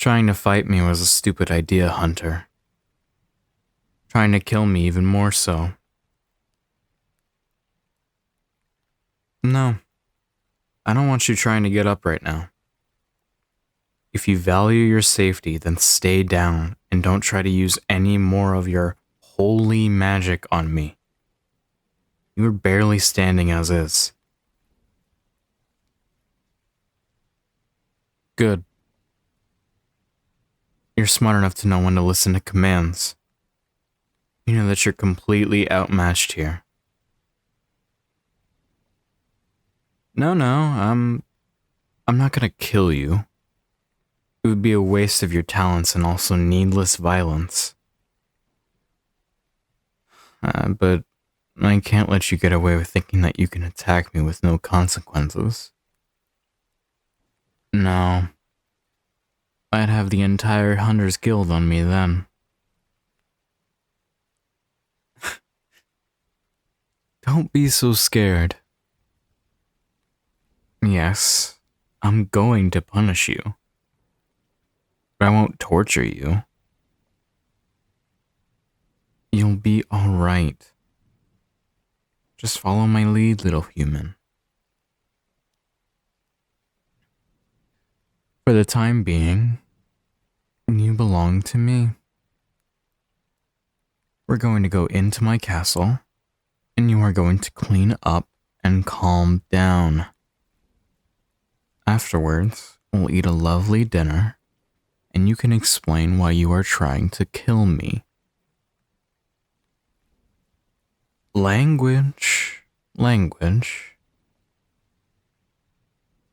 Trying to fight me was a stupid idea, Hunter. Trying to kill me even more so. No, I don't want you trying to get up right now. If you value your safety, then stay down and don't try to use any more of your holy magic on me. You are barely standing as is. Good. You're smart enough to know when to listen to commands. You know that you're completely outmatched here. No, I'm not gonna kill you. It would be a waste of your talents and also needless violence. But I can't let you get away with thinking that you can attack me with no consequences. No. I'd have the entire Hunters Guild on me then. Don't be so scared. Yes, I'm going to punish you. But I won't torture you. You'll be alright. Just follow my lead, little human. For the time being, you belong to me. We're going to go into my castle, and you are going to clean up and calm down. Afterwards, we'll eat a lovely dinner, and you can explain why you are trying to kill me. Language.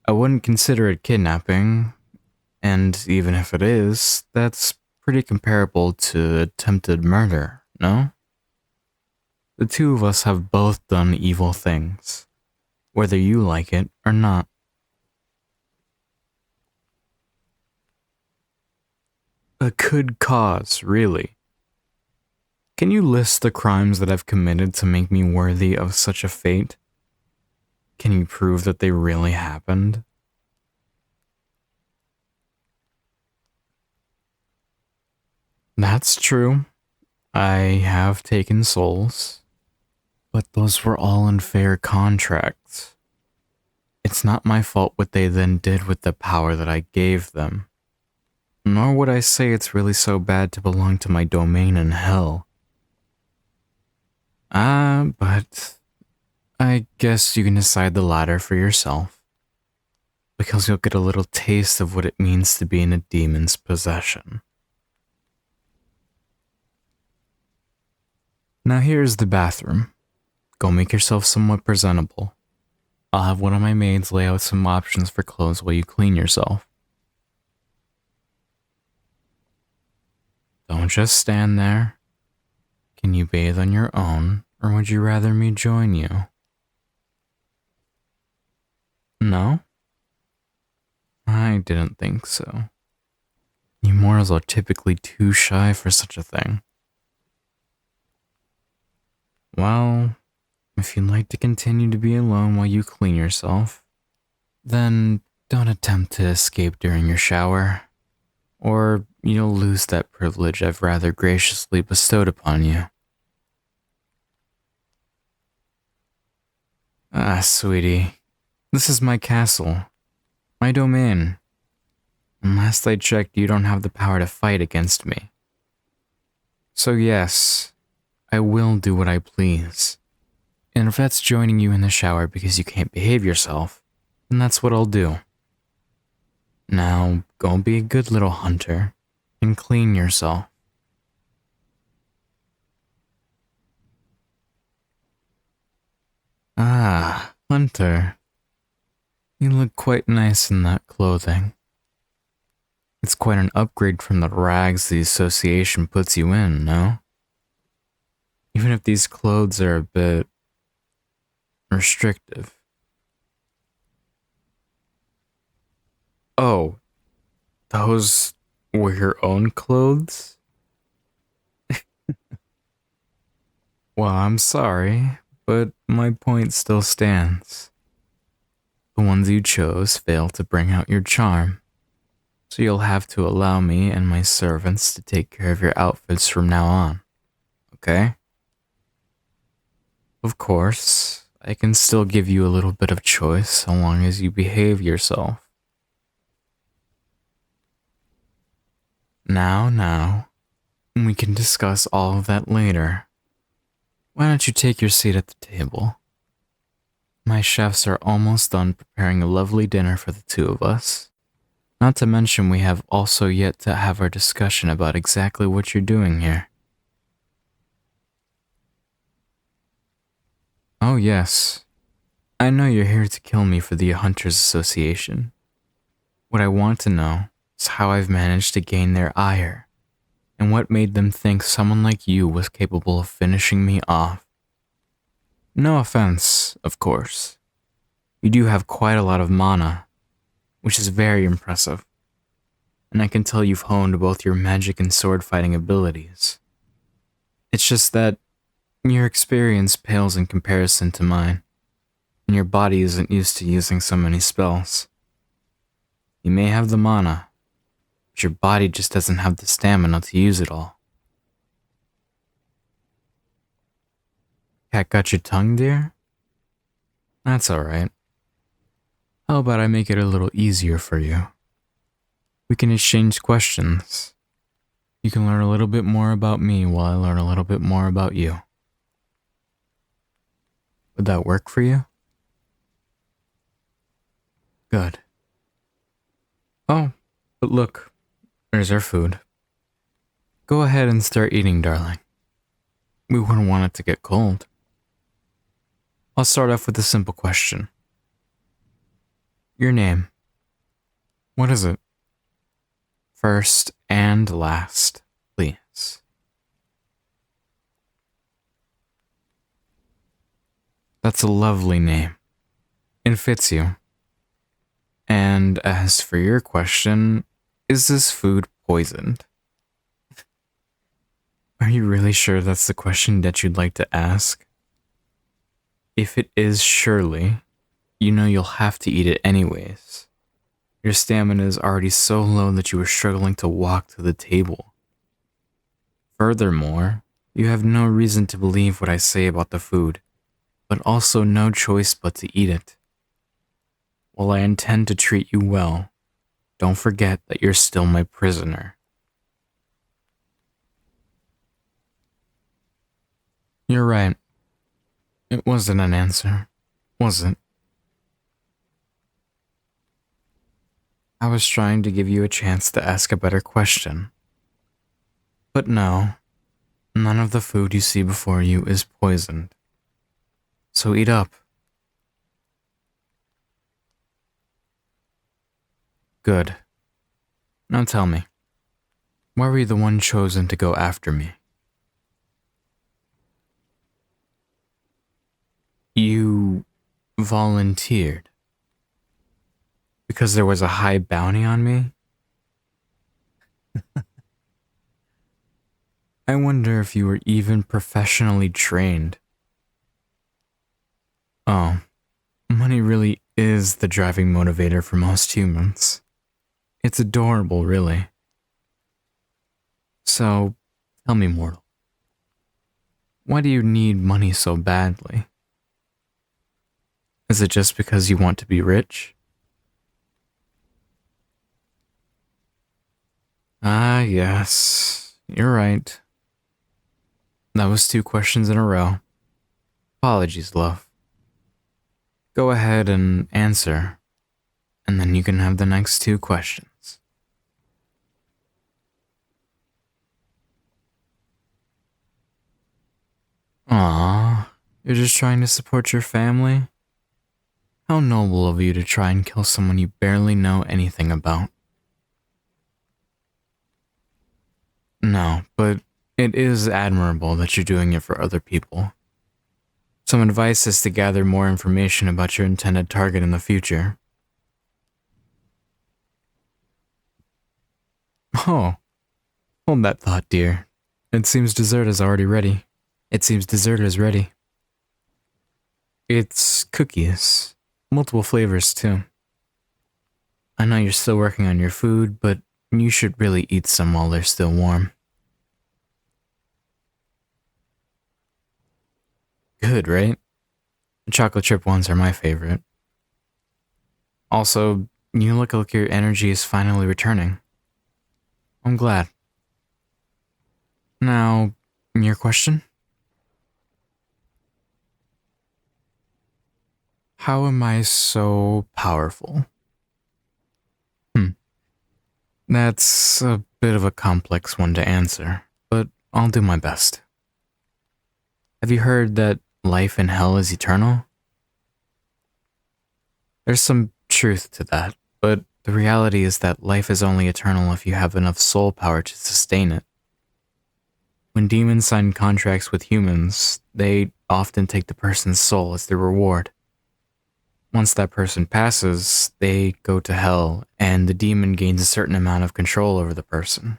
I wouldn't consider it kidnapping, and even if it is, that's pretty comparable to attempted murder, no? The two of us have both done evil things, whether you like it or not. A good cause, really. Can you list the crimes that I've committed to make me worthy of such a fate? Can you prove that they really happened? That's true. I have taken souls, but those were all unfair contracts. It's not my fault what they then did with the power that I gave them. Nor would I say it's really so bad to belong to my domain in hell. But I guess you can decide the latter for yourself, because you'll get a little taste of what it means to be in a demon's possession. Now here's the bathroom. Go make yourself somewhat presentable. I'll have one of my maids lay out some options for clothes while you clean yourself. Don't just stand there. Can you bathe on your own, or would you rather me join you? No? I didn't think so. You mortals are typically too shy for such a thing. Well, if you'd like to continue to be alone while you clean yourself, then don't attempt to escape during your shower, or you'll lose that privilege I've rather graciously bestowed upon you. Sweetie, this is my castle, my domain. And last I checked, you don't have the power to fight against me. So yes, I will do what I please. And if that's joining you in the shower because you can't behave yourself, then that's what I'll do. Now, go be a good little hunter and clean yourself. Ah, Hunter. You look quite nice in that clothing. It's quite an upgrade from the rags the association puts you in, no? Even if these clothes are a bit restrictive. Oh, those were your own clothes? Well, I'm sorry, but my point still stands. The ones you chose fail to bring out your charm. So you'll have to allow me and my servants to take care of your outfits from now on, okay? Of course, I can still give you a little bit of choice so long as you behave yourself. Now, we can discuss all of that later. Why don't you take your seat at the table? My chefs are almost done preparing a lovely dinner for the two of us. Not to mention we have also yet to have our discussion about exactly what you're doing here. Oh yes, I know you're here to kill me for the Hunters Association. What I want to know is how I've managed to gain their ire, and what made them think someone like you was capable of finishing me off. No offense, of course. You do have quite a lot of mana, which is very impressive, and I can tell you've honed both your magic and sword fighting abilities. It's just that your experience pales in comparison to mine, and your body isn't used to using so many spells. You may have the mana, but your body just doesn't have the stamina to use it all. Cat got your tongue, dear? That's alright. How about I make it a little easier for you? We can exchange questions. You can learn a little bit more about me while I learn a little bit more about you. Would that work for you? Good. Oh, but look, there's our food. Go ahead and start eating, darling. We wouldn't want it to get cold. I'll start off with a simple question. Your name. What is it? First and last, please. That's a lovely name. It fits you. And as for your question, is this food poisoned? Are you really sure that's the question that you'd like to ask? If it is, surely, you know you'll have to eat it anyways. Your stamina is already so low that you are struggling to walk to the table. Furthermore, you have no reason to believe what I say about the food, but also no choice but to eat it. While I intend to treat you well, don't forget that you're still my prisoner. You're right. It wasn't an answer, was it? I was trying to give you a chance to ask a better question. But no, none of the food you see before you is poisoned. So eat up. Good. Now tell me, why were you the one chosen to go after me? You volunteered. Because there was a high bounty on me? I wonder if you were even professionally trained. Oh, money really is the driving motivator for most humans. It's adorable, really. So, tell me, mortal, why do you need money so badly? Is it just because you want to be rich? Ah, yes, you're right. That was 2 questions in a row. Apologies, love. Go ahead and answer, and then you can have the next 2 questions. Aw, you're just trying to support your family? How noble of you to try and kill someone you barely know anything about. No, but it is admirable that you're doing it for other people. Some advice is to gather more information about your intended target in the future. Oh, hold that thought, dear. It seems dessert is already ready. It's cookies. Multiple flavors, too. I know you're still working on your food, but You should really eat some while they're still warm. Good, right? The chocolate chip ones are my favorite. Also, you look like your energy is finally returning. I'm glad. Now, your question? How am I so powerful? Hmm, that's a bit of a complex one to answer, but I'll do my best. Have you heard that life in hell is eternal? There's some truth to that, but the reality is that life is only eternal if you have enough soul power to sustain it. When demons sign contracts with humans, they often take the person's soul as their reward. Once that person passes, they go to hell, and the demon gains a certain amount of control over the person,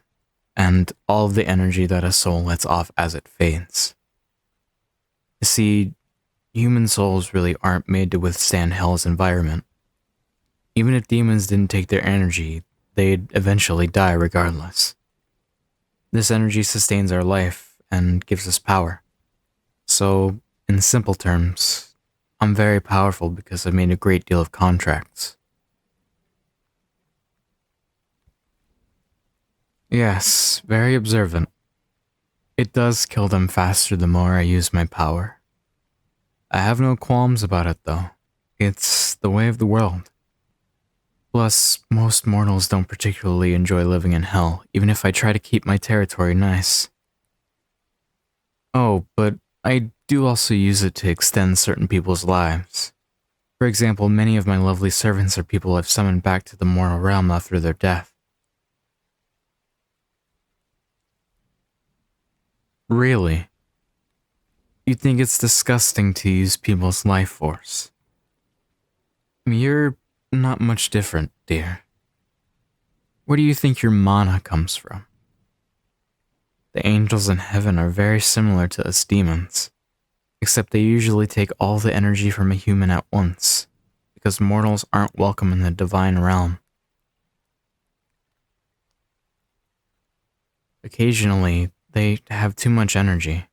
and all of the energy that a soul lets off as it fades. You see, human souls really aren't made to withstand hell's environment. Even if demons didn't take their energy, they'd eventually die regardless. This energy sustains our life and gives us power. So, in simple terms, I'm very powerful because I've made a great deal of contracts. Yes, very observant. It does kill them faster the more I use my power. I have no qualms about it though. It's the way of the world. Plus, most mortals don't particularly enjoy living in hell, even if I try to keep my territory nice. Oh, but I do also use it to extend certain people's lives. For example, many of my lovely servants are people I've summoned back to the mortal realm after their death. Really? You think it's disgusting to use people's life force? You're not much different, dear. Where do you think your mana comes from? The angels in heaven are very similar to us demons, except they usually take all the energy from a human at once, because mortals aren't welcome in the divine realm. Occasionally, they have too much energy,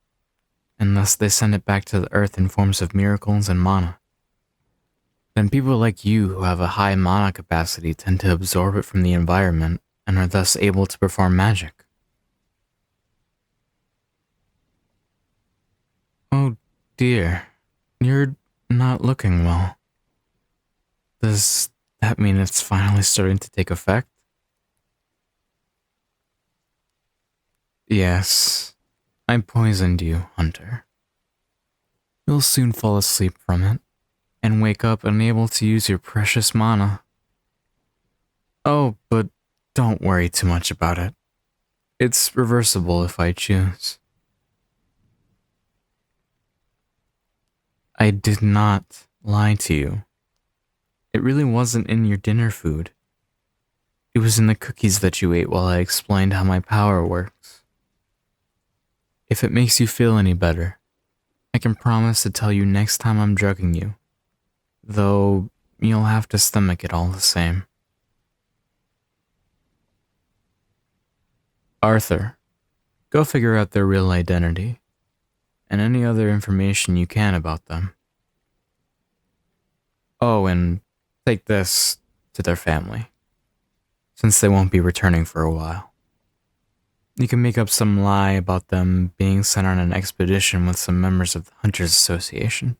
and thus they send it back to the earth in forms of miracles and mana. Then people like you who have a high mana capacity tend to absorb it from the environment and are thus able to perform magic. Oh dear, you're not looking well. Does that mean it's finally starting to take effect? Yes, I poisoned you, Hunter. You'll soon fall asleep from it and wake up unable to use your precious mana. Oh, but don't worry too much about it. It's reversible if I choose. I did not lie to you. It really wasn't in your dinner food. It was in the cookies that you ate while I explained how my power works. If it makes you feel any better, I can promise to tell you next time I'm drugging you, though you'll have to stomach it all the same. Arthur, go figure out their real identity, and any other information you can about them. Oh, and take this to their family, since they won't be returning for a while. You can make up some lie about them being sent on an expedition with some members of the Hunters Association.